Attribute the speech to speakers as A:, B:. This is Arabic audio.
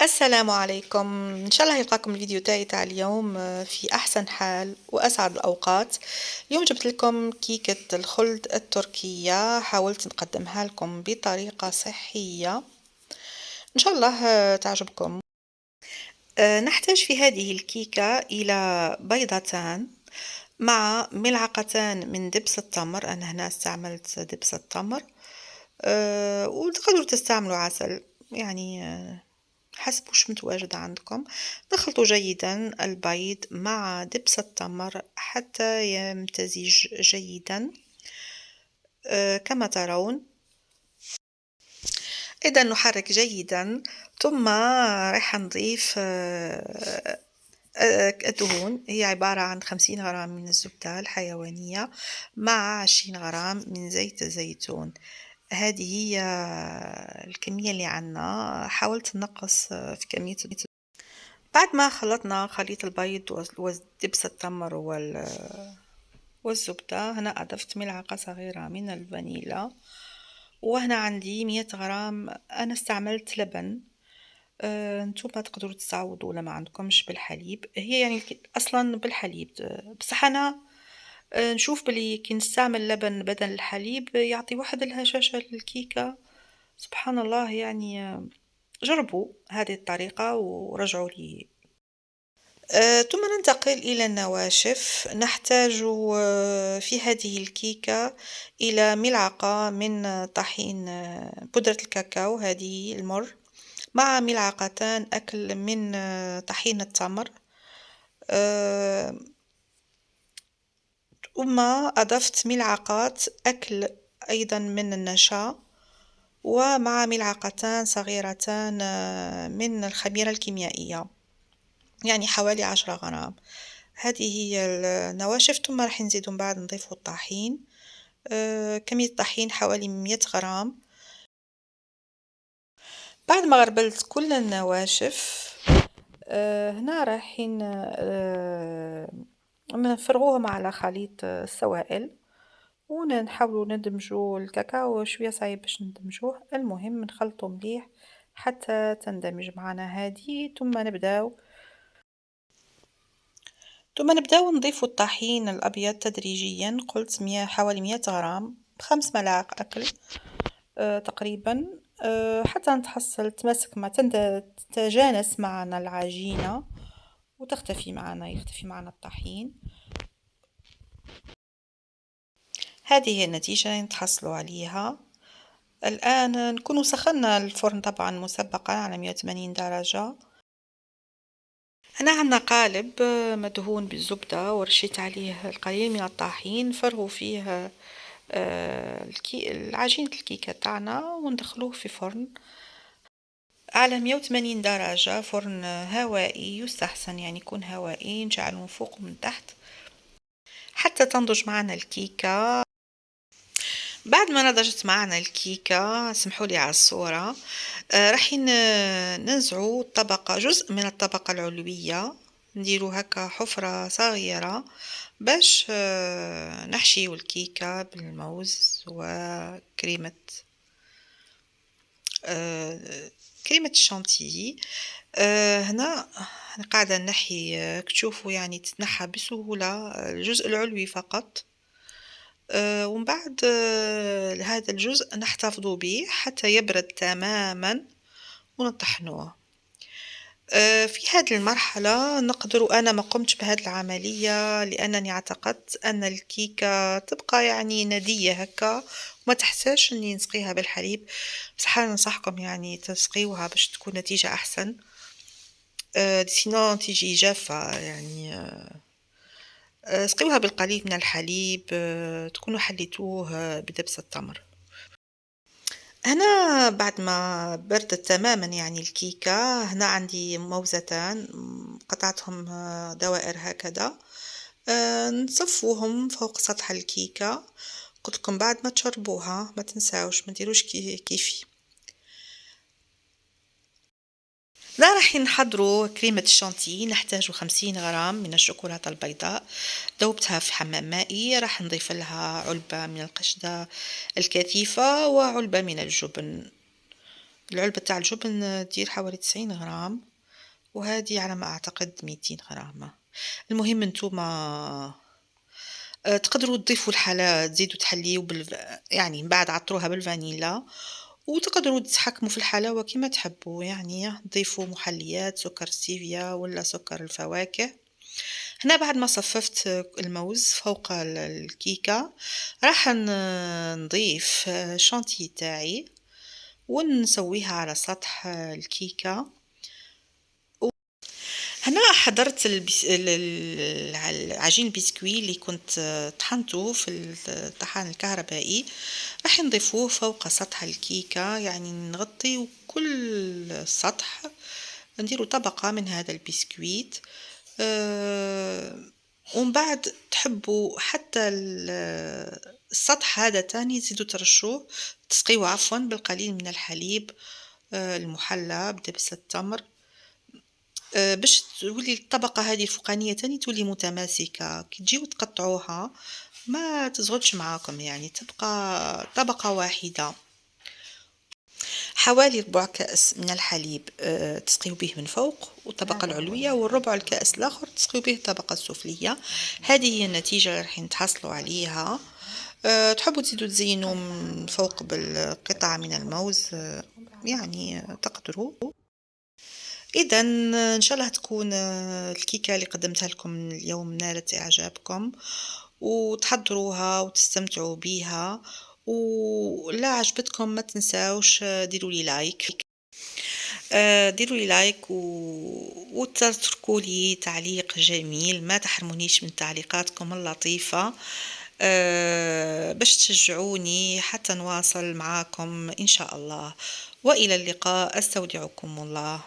A: السلام عليكم. إن شاء الله يلقاكم الفيديو تاع اليوم في أحسن حال وأسعد الأوقات. اليوم جبت لكم كيكة الخلد التركية، حاولت نقدمها لكم بطريقة صحية إن شاء الله تعجبكم. نحتاج في هذه الكيكة إلى بيضتان مع ملعقتان من دبس التمر. أنا هنا استعملت دبس التمر، وتقدروا تستعملوا عسل، يعني حسب وش متواجد عندكم. نخلط جيدا البيض مع دبس التمر حتى يمتزج جيدا كما ترون. إذا نحرك جيدا، ثم راح نضيف الدهون. هي عبارة عن 50 غرام من الزبدة الحيوانية مع 20 غرام من زيت الزيتون. هذه هي الكمية اللي عنا. حاولت نقص في كمية. بعد ما خلطنا خليط البيض ودبس التمر والزبدة، هنا أضفت ملعقة صغيرة من الفانيلا، وهنا عندي 100 غرام. أنا استعملت لبن، نتوما تقدروا تستعوضوا لما عندكمش بالحليب. هي يعني أصلا بالحليب، بصح أنا نشوف بلي كي نستعمل لبن بدل الحليب يعطي واحد الهشاشة للكيكة. سبحان الله، يعني جربوا هذه الطريقة ورجعوا لي. ثم ننتقل إلى النواشف. نحتاج في هذه الكيكة إلى ملعقة من طحين بودرة الكاكاو، هذه المر، مع ملعقتان أكل من طحين التمر. ثم أضفت ملعقات أكل أيضا من النشا، ومع ملعقتان صغيرتان من الخميرة الكيميائية، يعني حوالي 10 غرام. هذه هي النواشف. ثم راح نزيد من بعد نضيف الطحين، كمية الطحين حوالي 100 غرام. بعد ما غربلت كل النواشف، هنا رايحين نفرغوهم على خليط السوائل، ونحاولوا ندمجوا الكاكاو. شوية صعيب باش ندمجوه، المهم نخلطه مليح حتى تندمج معنا هذه. ثم نبداو نضيف الطحين الأبيض تدريجيا. قلت حوالي 100 غرام، ب5 ملاعق أكل تقريبا، حتى نتحصل تمسك مع تتجانس معنا العجينة وتختفي معنا، يختفي معنا الطحين. هذه هي النتيجة اللي نتحصلوا عليها. الآن نكون سخنا الفرن طبعا مسبقا على 180 درجة. هنا عندنا قالب مدهون بالزبدة، ورشيت عليه القليل من الطحين. فرغوا فيه عجينة الكيكة تاعنا وندخلوه في فرن على 180 درجة. فرن هوائي يستحسن، يعني يكون هوائي، نجعله من فوق ومن تحت حتى تنضج معنا الكيكة. بعد ما نضجت معنا الكيكة، سمحوا لي على الصورة، راح ننزعوا جزء من الطبقة العلوية، نديروا هكا حفرة صغيرة باش نحشيو الكيكة بالموز وكريمة كريمة الشانتيي. هنا أنا قاعدة نحي، تشوفوا يعني تتنحى بسهولة الجزء العلوي فقط. ومن بعد هذا الجزء نحتفظ به حتى يبرد تماما ونطحنوه. في هذه المرحلة أنا ما قمتش بهذه العملية لأنني اعتقدت أن الكيكة تبقى يعني ندية هكا وما تحتاجش أني نسقيها بالحليب. بصح أنا ننصحكم يعني تسقيوها باش تكون نتيجة أحسن، سينو تيجي جافة يعني. سقيوها بالقليل من الحليب، تكونوا حليتوه بدبس التمر. هنا بعد ما بردت تماما يعني الكيكة، هنا عندي موزتان قطعتهم دوائر هكذا، نصفوهم فوق سطح الكيكة. قلت لكم بعد ما تشربوها ما تنساوش ما ديروش كيفي. لا، راح نحضروا كريمة الشانتي. نحتاج 50 غرام من الشوكولاتة البيضاء، ذوبتها في حمام مائي. راح نضيف لها علبة من القشدة الكثيفة وعلبة من الجبن. العلبة تاع الجبن دير حوالي 90 غرام، وهذه على ما أعتقد 200 غرام. المهم نتوما تقدروا تضيفوا الحلا تزيدوا تحليوا يعني من بعد عطروها بالفانيلا، وتقدروا تتحكموا في الحلاوة كما تحبوا، يعني تضيفوا محليات سكر ستيفيا ولا سكر الفواكه. هنا بعد ما صففت الموز فوق الكيكة راح نضيف شانتي تاعي ونسويها على سطح الكيكة. هنا حضرت عجين البسكوي اللي كنت طحنته في الطحان الكهربائي، راح نضيفوه فوق سطح الكيكة، يعني نغطي كل السطح، نديرو طبقة من هذا البسكويت. ومن بعد تحبوا حتى السطح هذا تاني تزيدوا ترشوه، تسقيوه عفوا بالقليل من الحليب المحلى بدبس التمر، باش تولي الطبقة هذه الفوقانية تاني تولي متماسكة، كي تجيو تقطعوها ما تزغدش معاكم، يعني تبقى طبقة واحدة. حوالي ربع كأس من الحليب تسقيو به من فوق والطبقة العلوية، والربع الكأس الآخر تسقيو به الطبقة السفلية. هذه هي النتيجة اللي راح نتحصلوا عليها. تحبوا تزيدوا تزينوا من فوق بالقطع من الموز، يعني تقدروا. إذا إن شاء الله تكون الكيكة اللي قدمتها لكم اليوم نالت إعجابكم، وتحضروها وتستمتعوا بيها، ولا عجبتكم ما تنساوش ديروا لي لايك، ديروا لي لايك وتتركوا لي تعليق جميل، ما تحرمونيش من تعليقاتكم اللطيفة باش تشجعوني حتى نواصل معاكم إن شاء الله. وإلى اللقاء، أستودعكم الله.